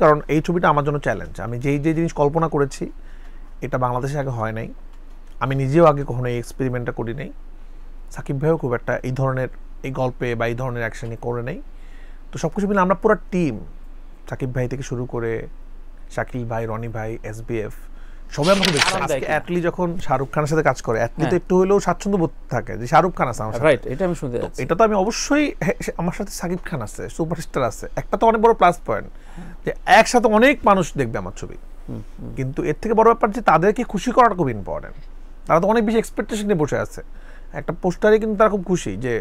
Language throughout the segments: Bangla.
কারণ এই ছবিটা আমার জন্য চ্যালেঞ্জ। আমি যেই জিনিস কল্পনা করেছি এটা বাংলাদেশে আগে হয় নাই। আমি নিজেও আগে কখনো এই এক্সপেরিমেন্টটা করি নাই। সাকিব ভাইও খুব একটা এই ধরনের এই গল্পে বা এই ধরনের অ্যাকশনই করে নেই। তো সব কিছু মিলে আমরা পুরো টিম, সাকিব ভাই থেকে শুরু করে শাকিল ভাই, রনি ভাই, SBF সবাই আমাকে দেখছে। আজকে অ্যাটলি যখন শাহরুখ খানের সাথে কাজ করে অ্যাটলি তো একটু হলেও স্বাচ্ছন্দ্য বোধ থাকে যে শাহরুখ খান আছে আমার সাথে। রাইট, এটা আমি শুনতে যাচ্ছি। এটা তো আমি অবশ্যই আমার সাথে সাকিব খান আছে, সুপারস্টার আছে, একটা তো অনেক বড় প্লাস পয়েন্ট যে একসাথে অনেক মানুষ দেখবে আমার ছবি। কিন্তু এর থেকে বড় ব্যাপার যে তাদেরকে খুশি করাটা খুব ইম্পর্টেন্ট। তারা তো অনেক বেশি এক্সপেকটেশন নিয়ে বসে আছে। একটা পোস্টারে কিন্তু তারা খুব খুশি যে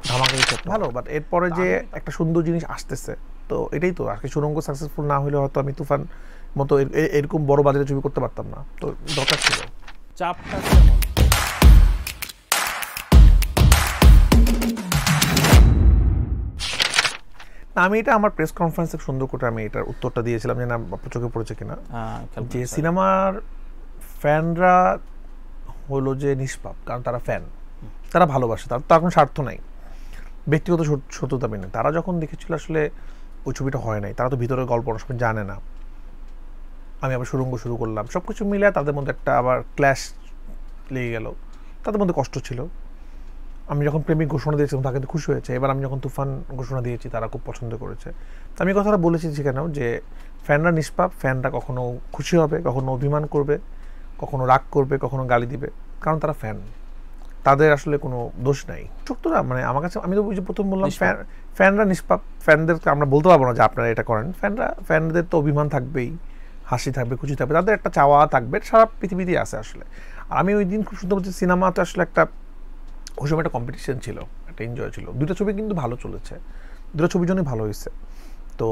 ধামাকা কিছু ভালো, বাট এরপরে যে একটা সুন্দর জিনিস আসতেছে, তো এটাই তো আজকে সুরঙ্গ সাকসেসফুল না হলে হয়তো আমি তুফান মতো এরকম বড় বাজারে ছবি করতে পারতাম না। তো দরকার ছিল। চাপটা কেমন? আমি এটা আমার প্রেস কনফারেন্সে সুন্দর করে আমি এটার উত্তরটা দিয়েছিলাম, যে না আপনার চোখে পড়েছে কিনা, যে সিনেমার ফ্যানরা হলো যে নিষ্পাপ, কারণ তারা ফ্যান, তারা ভালোবাসে, তার কোনো স্বার্থ নাই, ব্যক্তিগত শত্রুতা মেনে। তারা যখন দেখেছিল আসলে ওই ছবিটা হয় নাই, তারা তো ভিতরের গল্প অনেক সময় জানে না। আমি আবার সুরঙ্গ শুরু করলাম, সব কিছু মিলে তাদের মধ্যে একটা আবার ক্ল্যাশ লেগে গেল, তাদের মধ্যে কষ্ট ছিল। আমি যখন প্রেমিক ঘোষণা দিয়েছিলাম তারা কিন্তু খুশি হয়েছে। এবার আমি যখন তুফান ঘোষণা দিয়েছি তারা খুব পছন্দ করেছে। আমি কথাটা বলেছি সেখানেও যে ফ্যানরা নিষ্পাপ, ফ্যানরা কখনো খুশি হবে, কখনো অভিমান করবে, কখনো রাগ করবে, কখনো গালি দিবে, কারণ তারা ফ্যান, তাদের আসলে কোনো দোষ নাই। সত্যরা মানে আমার কাছে, আমি তো বুঝি প্রথম বললাম ফ্যানরা নিষ্পাপ, ফ্যানদেরকে আমরা বলতে পারবো না যে আপনারা এটা করেন। ফ্যানদের তো অভিমান থাকবেই, হাসি থাকবে, খুশি থাকবে, তাদের একটা চাওয়া থাকবে, সারা পৃথিবীতেই আছে আসলে। আর আমি ওই দিন খুব সুন্দর বলছি, সিনেমাতে আসলে একটা ওই সময় একটা কম্পিটিশন ছিল, একটা এনজয় ছিল। দুটো ছবি কিন্তু ভালো চলেছে, দুটো ছবির জন্যই ভালো হয়েছে, তো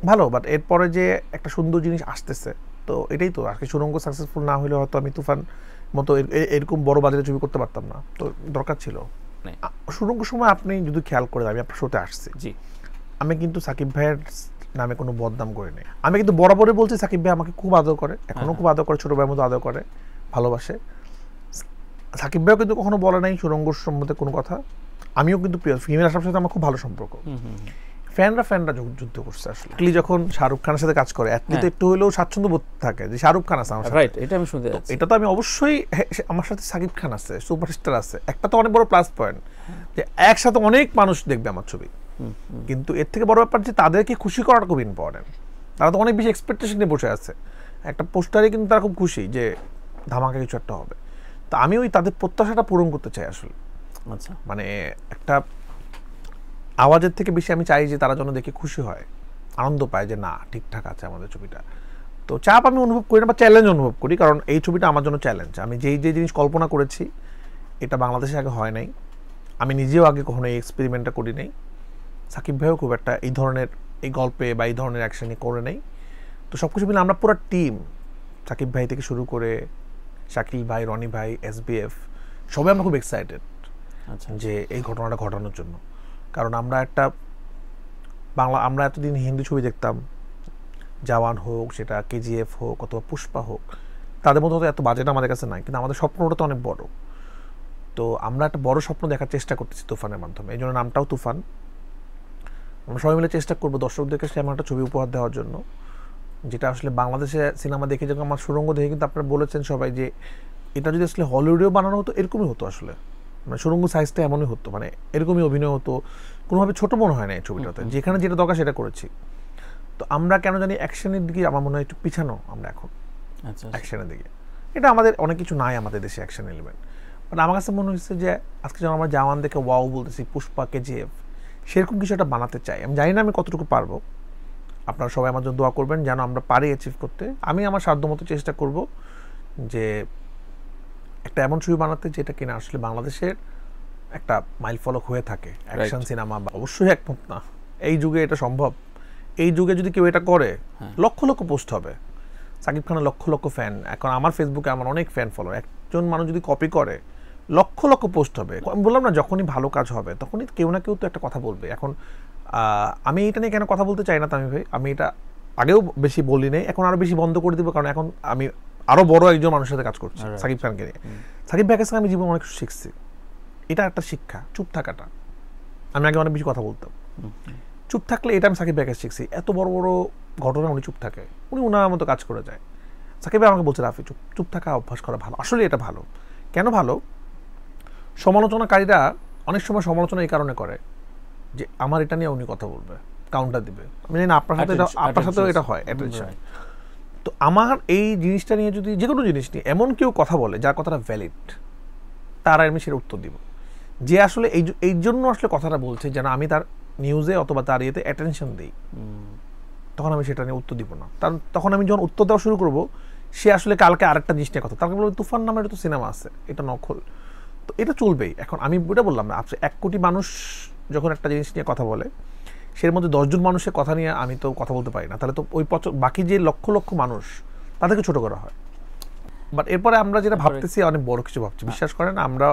ভালো। বাট এরপরে যে একটা সুন্দর জিনিস আসতেছে, তো এটাই তো আজকে সুরঙ্গ সাকসেসফুল না হলে হয়তো আমি তুফান মতো এরকম বড় বাজারে ছবি করতে পারতাম না। তো দরকার ছিল। সুরঙ্গ সময় আপনি যদি খেয়াল করে, আমি আপনার শোতে আসছি, জি, আমি কিন্তু সাকিব ভাইয়ের নামে কোনো বদনাম করে নেই। আমি কিন্তু বরাবরই বলছি সাকিব ভাই আমাকে খুব আদর করে, এখনো খুব আদর করে, ছোট ভাইয়ের মতো আদর করে, ভালোবাসে। সাকিব ভাইও কিন্তু কখনো বলে নাই সুরঙ্গ সম্বন্ধে কোনো কথা। আমিও কিন্তু প্রিয় ফিমেল আসার সাথে আমার খুব ভালো সম্পর্ক। ফ্যানরা যুদ্ধ করছে আসলে। যখন শাহরুখ খানের সাথে কাজ করে অ্যাটলি তো একটু হলেও স্বাচ্ছন্দ্য বোধ থাকে যে শাহরুখ খান আছে আমার সাথে। রাইট, এটা আমি শুনতে যাচ্ছি। এটা তো আমি অবশ্যই আমার সাথে সাকিব খান আছে, সুপারস্টার আছে, একটা তো অনেক বড় প্লাস পয়েন্ট যে একসাথে অনেক মানুষ দেখবে আমার ছবি। কিন্তু এর থেকে বড় ব্যাপার যে তাদেরকে খুশি করাটা খুব ইম্পর্টেন্ট। তারা তো অনেক বেশি এক্সপেকটেশন নিয়ে বসে আছে। একটা পোস্টারে কিন্তু তারা খুব খুশি যে ধামাকা কিছু একটা হবে। তো আমি ওই তাদের প্রত্যাশাটা পূরণ করতে চাই আসলে। আচ্ছা, মানে একটা আওয়াজের থেকে বেশি আমি চাই যে তারা যেন দেখে খুশি হয়, আনন্দ পায় যে না ঠিকঠাক আছে আমাদের ছবিটা। তো চাপ আমি অনুভব করি না, বা চ্যালেঞ্জ অনুভব করি, কারণ এই ছবিটা আমার জন্য চ্যালেঞ্জ। আমি যেই জিনিস কল্পনা করেছি এটা বাংলাদেশে আগে হয় নাই। আমি নিজেও আগে কখনো এই এক্সপেরিমেন্টটা করি নাই। সাকিব ভাইও খুব একটা এই ধরনের এই গল্পে বা এই ধরনের অ্যাকশনই করে নেই। তো সব কিছু মিলে আমরা পুরো টিম, সাকিব ভাই থেকে শুরু করে শাকিল ভাই, রনি ভাই, SBF সবাই আমরা খুব এক্সাইটেড যে এই ঘটনাটা ঘটানোর জন্য। কারণ আমরা আমরা এতদিন হিন্দি ছবি দেখতাম, জওয়ান হোক, সেটা KGF হোক অথবা পুষ্পা হোক, তাদের মধ্যে তো এত বাজেট আমাদের কাছে নাই, কিন্তু আমাদের স্বপ্নটা তো অনেক বড়। তো আমরা একটা বড় স্বপ্ন দেখার চেষ্টা করতেছি তুফানের মাধ্যমে, এই জন্য নামটাও তুফান। আমরা সবাই মিলে চেষ্টা করবো দর্শকদেরকে সেমন একটা ছবি উপহার দেওয়ার জন্য, যেটা আসলে বাংলাদেশে সিনেমা দেখে যখন আমার সুরঙ্গ দেখে কিন্তু আপনারা বলেছেন সবাই যে এটা যদি আসলে হলিউডেও বানানো হতো এরকমই হতো আসলে, মানে সুরঙ্গ সাইজটা এমনই হতো, মানে এরকমই অভিনয় হতো, কোনোভাবে ছোট মনে হয় না এই ছবিটাতে, যেখানে যেটা দরকার সেটা করেছি। তো আমরা কেন জানি অ্যাকশনের দিকে আমার মনে হয় একটু পিছানো আমরা এখন অ্যাকশনের দিকে। এটা আমাদের অনেক কিছু নাই আমাদের দেশে অ্যাকশন এলিমেন্ট, বাট আমার কাছে মনে হচ্ছে যে আজকে যখন আমরা জওয়ান দেখে ওয়াও বলতেছি, পুষ্পা, KGF সেরকম কিছু একটা বানাতে চাই। আমি জানি না আমি কতটুকু পারবো, আপনারা সবাই আমার জন্য দোয়া করবেন যেন আমরা পারি অ্যাচিভ করতে। আমি আমার সাধ্যমতো চেষ্টা করব যে একটা এমন ছবি বানাতে যেটা কিনা আসলে বাংলাদেশের একটা মাইল ফলক হয়ে থাকে অ্যাকশন সিনেমা। অবশ্যই একমত না, এই যুগে এটা সম্ভব। এই যুগে যদি কেউ এটা করে লক্ষ লক্ষ পোস্ট হবে, সাকিব খানের লক্ষ লক্ষ ফ্যান। এখন আমার ফেসবুকে আমার অনেক ফ্যান ফলো, একজন মানুষ যদি কপি করে লক্ষ লক্ষ পোস্ট হবে। আমি বললাম না, যখনই ভালো কাজ হবে তখনই কেউ না কেউ তো একটা কথা বলবে। এখন আমি এটা নিয়ে কেন কথা বলতে চাই না তামিম ভাই, আমি এটা আগেও বেশি বলি নাই, এখন আরো বেশি বন্ধ করে দিব, কারণ এখন আমি আরো বড় একজন মানুষের সাথে কাজ করছি, সাকিব খানকে নিয়ে। সাকিব ভাইয়ের কাছে আমি জীবনে অনেক কিছু শিখছি, এটা একটা শিক্ষা, চুপ থাকাটা। আমি আগে অনেক বেশি কথা বলতাম, চুপ থাকলে এটা আমি সাকিব ভাইকে শিখছি, এত বড় বড় ঘটনা উনি চুপ থাকে, উনি ওনার মতো কাজ করে যায়। সাকিব ভাই আমাকে বলছে রাফি চুপ চুপ থাকা অভ্যাস করা ভালো, আসলে এটা ভালো। কেন ভালো? সমালোচনাকারীরা অনেক সময় সমালোচনা এই কারণে করে যে আমার এটা নিয়ে উনি কথা বলবে, কাউন্টার দিবে। আমি জানি না আপনার সাথেও এটা হয়, অ্যাটেনশন। তো আমার এই জিনিসটা নিয়ে যদি যে কোনো জিনিস নিয়ে এমন কেউ কথা বলে যার কথাটা ভ্যালিড, তার আমি সেটা উত্তর দিব। যে আসলে এই জন্য আসলে কথাটা বলছে যেন আমি তার নিউজে অথবা তার ইয়েতে অ্যাটেনশন দিই, তখন আমি সেটা নিয়ে উত্তর দিব না। কারণ তখন আমি যখন উত্তর দেওয়া শুরু করবো, সে আসলে কালকে আরেকটা জিনিস নিয়ে কথা, তাকে বলবো তুফান নামের তো সিনেমা আছে, এটা নকল। তো এটা চলবেই। এখন আমি ওটা বললাম না, 1 কোটি মানুষ যখন একটা জিনিস নিয়ে কথা বলে, সের মধ্যে 10 জন মানুষের কথা নিয়ে আমি তো কথা বলতে পারি না, তাহলে তো ওই বাকি যে লক্ষ লক্ষ মানুষ তাদেরকে ছোট করা হয়। বাট এরপরে আমরা যেটা ভাবতেছি অনেক বড় কিছু ভাবছি, বিশ্বাস করেন। আমরা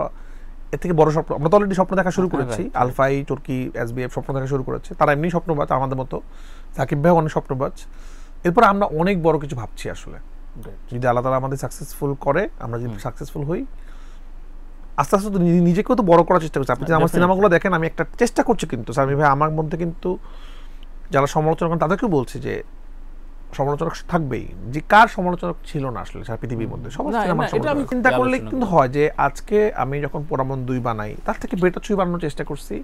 এর থেকে বড় স্বপ্ন, আমরা তো অলরেডি স্বপ্ন দেখা শুরু করেছি। আলফাই, চরকি, এসবিএফ স্বপ্ন দেখা শুরু করেছে, তারা এমনি স্বপ্নবাজ আমাদের মতো। সাকিব ভাই অনেক স্বপ্নবাজ। এরপর আমরা অনেক বড় কিছু ভাবছি আসলে, যদি আল্লাহ তাআলা আমাদের সাকসেসফুল করে, আমরা যদি সাকসেসফুল হই, আস্তে আস্তে নিজেকেও তো বড় করার চেষ্টা করছি। আপনি যদি আমার সিনেমাগুলো দেখেন, আমি একটা চেষ্টা করছি, কিন্তু সামি ভাই আমার মধ্যে কিন্তু যারা সমালোচনা করেন তাদেরকেও বলছি যে সমালোচক থাকবেই, যে কার সমালোচক ছিল না আসলে সারা পৃথিবীর মধ্যে, সবার সিনেমা সমালোচনা। চিন্তা করলে কিন্তু হয় যে আজকে আমি যখন পোড়ামন 2 বানাই, তার থেকে বেটার ছবি বানানোর চেষ্টা করছি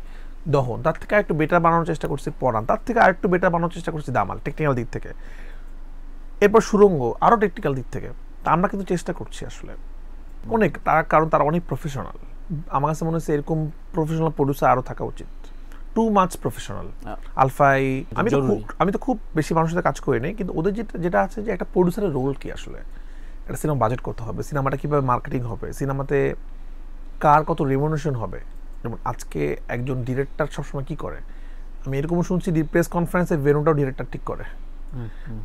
দহন, তার থেকে আরেকটু বেটার বানানোর চেষ্টা করছি পরাণ, তার থেকে আরেকটু বেটার বানানোর চেষ্টা করছি দামাল, টেকনিক্যাল দিক থেকে। এরপর সুরঙ্গ, আরও টেকনিক্যাল দিক থেকে। তা আমরা কিন্তু চেষ্টা করছি আসলে অনেক, তার কারণ তারা অনেক প্রফেশনাল। আমার কাছে মনে হচ্ছে এরকম প্রফেশনাল প্রডিউসার আরও থাকা উচিত, টু মাচ প্রফেশনাল। আলফাই, আমি তো খুব বেশি মানুষের সাথে কাজ করি নাই, কিন্তু ওদের যেটা আছে যে একটা প্রডিউসারের রোল কি আসলে, একটা সিনেমা বাজেট করতে হবে, সিনেমাটা কীভাবে মার্কেটিং হবে, সিনেমাতে কার কত রেমুনারেশন হবে। যেমন আজকে একজন ডিরেক্টর সবসময় কী করে, আমি এরকমও শুনছি প্রেস কনফারেন্সে ভেন্যুটাও ডিরেক্টর ঠিক করে,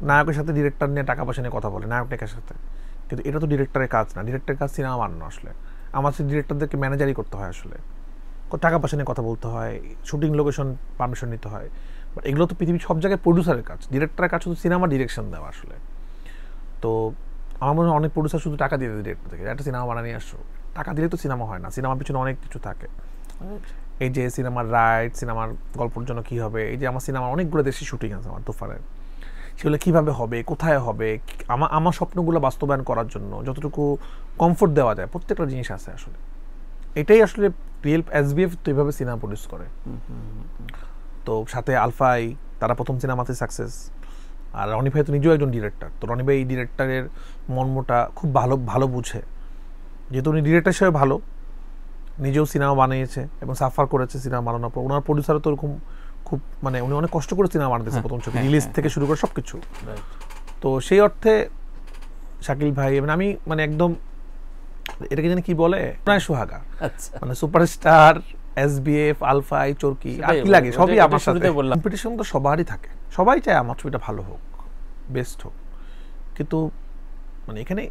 নায়কের সাথে ডিরেক্টর নিয়ে টাকা পয়সা নিয়ে কথা বলে, নায়ক নায়কের সাথে। কিন্তু এটা তো ডিরেক্টরের কাজ না, ডিরেক্টরের কাজ সিনেমা বানানো। আসলে আমার সাথে ডিরেক্টরদেরকে ম্যানেজারই করতে হয়, আসলে টাকা পয়সা নিয়ে কথা বলতে হয়, শুটিং লোকেশন পারমিশন নিতে হয়। বাট এগুলো তো পৃথিবীর সব জায়গায় প্রডিউসারের কাজ, ডিরেক্টরের কাজ শুধু সিনেমা ডিরেকশন দেওয়া আসলে। তো আমার মনে হয় অনেক প্রডিউসার শুধু টাকা দিয়ে দেয় ডিরেক্টর থেকে, একটা সিনেমা বানিয়ে আসছো, টাকা দিলে তো সিনেমা হয় না, সিনেমার পিছনে অনেক কিছু থাকে। এই যে সিনেমার রাইট, সিনেমার গল্পের জন্য কী হবে, এই যে আমার সিনেমার অনেকগুলো দেশে শুটিং আছে আমার তুফানের, সেগুলো কীভাবে হবে, কোথায় হবে, আমার স্বপ্নগুলো বাস্তবায়ন করার জন্য যতটুকু কমফোর্ট দেওয়া যায়, প্রত্যেকটা জিনিস আছে আসলে। এটাই আসলে রিয়েল এসবিএফ তো এইভাবে সিনেমা প্রডিউস করে। তো সাথে আলফাই, তারা প্রথম সিনেমাতে সাকসেস। আর রনি ভাই তো নিজেও একজন ডিরেক্টর, তো রনি ভাই এই ডিরেক্টরের মর্মটা খুব ভালো বুঝে, যেহেতু উনি ডিরেক্টর হিসেবে ভালো, নিজেও সিনেমা বানিয়েছে এবং সাফার করেছে সিনেমা বানানোর পর। ওনার প্রডিউসারও তো ওরকম খুব, মানে উনি অনেক কষ্ট করে সিনেমা বানাতেছে, প্রথম ছবি রিলিজ থেকে শুরু করে সব কিছু। তো সেই অর্থে শাকিল ভাই, আমি মানে একদম এটাকে জানি কি বলে, প্রায় সোহাগা, মানে সুপারস্টার, এসবিএফ, আলফাই, চরকি, আর কি লাগে সবই আমার সাথে। কম্পিটিশন তো সবারই থাকে, সবাই চায় আমার ছবিটা ভালো হোক, বেস্ট হোক। কিন্তু মানে এখানে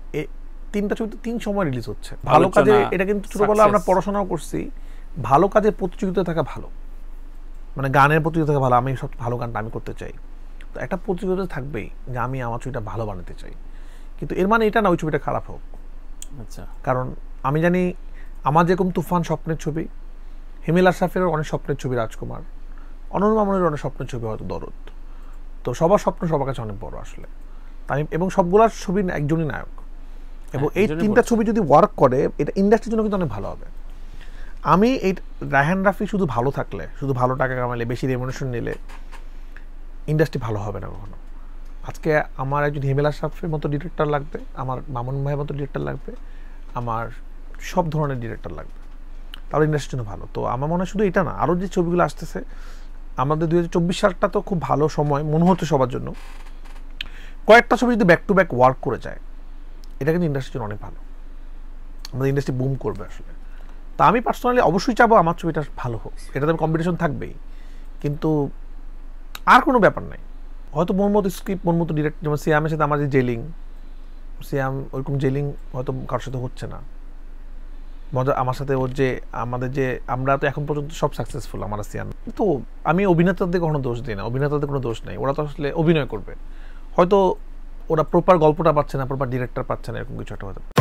3টা ছবি 3 সময় রিলিজ হচ্ছে। ভালো কাজে, এটা কিন্তু ছোটবেলায় আমরা পড়াশোনাও করছি, ভালো কাজের প্রতিযোগিতা থাকা ভালো, মানে গানের প্রতিযোগিতা থাকা ভালো। আমি সব ভালো গানটা আমি করতে চাই, তো একটা প্রতিযোগিতা থাকবেই যে আমি আমার ছবিটা ভালো বানাতে চাই। কিন্তু এর মানে এটা না ওই ছবিটা খারাপ হোক। আচ্ছা, কারণ আমি জানি আমার যেরকম তুফান স্বপ্নের ছবি, হিমেল আশরাফের অনেক স্বপ্নের ছবি, রাজকুমার, অনন্য মামুনের অনেক স্বপ্নের ছবি, হয়তো দরদ। তো সবার স্বপ্ন সবার কাছে অনেক বড় আসলে। তাই এবং সবগুলার ছবি একজনই নায়ক, এবং এই 3টা ছবি যদি ওয়ার্ক করে, এটা ইন্ডাস্ট্রির জন্য কিন্তু অনেক ভালো হবে। আমি এই রায়হান রাফি শুধু ভালো থাকলে, শুধু ভালো টাকা কামালে, বেশি রেমুনেশন নিলে ইন্ডাস্ট্রি ভালো হবে না কখনো। আজকে আমার একজন হিমেল আশরাফের মতো ডিরেক্টর লাগবে, আমার মামুন ভাইয়ের মতো ডিরেক্টর লাগবে, আমার সব ধরনের ডিরেক্টর লাগবে, তাহলে ইন্ডাস্ট্রির জন্য ভালো। তো আমার মনে হয় শুধু এটা না, আরও যে ছবিগুলো আসতেছে, আমাদের 2024 সালটা তো খুব ভালো সময় মনে হচ্ছে সবার জন্য। কয়েকটা ছবি যদি ব্যাক টু ব্যাক ওয়ার্ক করে যায়, এটা কিন্তু ইন্ডাস্ট্রির জন্য অনেক ভালো, আমাদের ইন্ডাস্ট্রি বুম করবে আসলে। তা আমি পার্সোনালি অবশ্যই চাবো আমার ছবিটা ভালো হোক, এটাতে কম্পিটিশন থাকবেই, কিন্তু আর কোনো ব্যাপার নাই। হয়তো মন মতো স্ক্রিপ্ট, মন মতো ডিরেক্ট, যেমন সিয়ামের সাথে আমার যে জেলিং, সিয়াম ওইরকম জেলিং হয়তো কারোর সাথে হচ্ছে না মজা। আমার সাথে ওর যে আমাদের যে, আমরা তো এখন পর্যন্ত সব সাকসেসফুল আমার সিয়াম। তো আমি অভিনেতাদের কোনো দোষ দিই না, অভিনেতাদের কোনো দোষ নেই, ওরা তো আসলে অভিনয় করবে, হয়তো ওরা প্রপার গল্পটা পাচ্ছে না, প্রপার ডিরেক্টর পাচ্ছে না, এরকম কিছু একটা হতে পারে।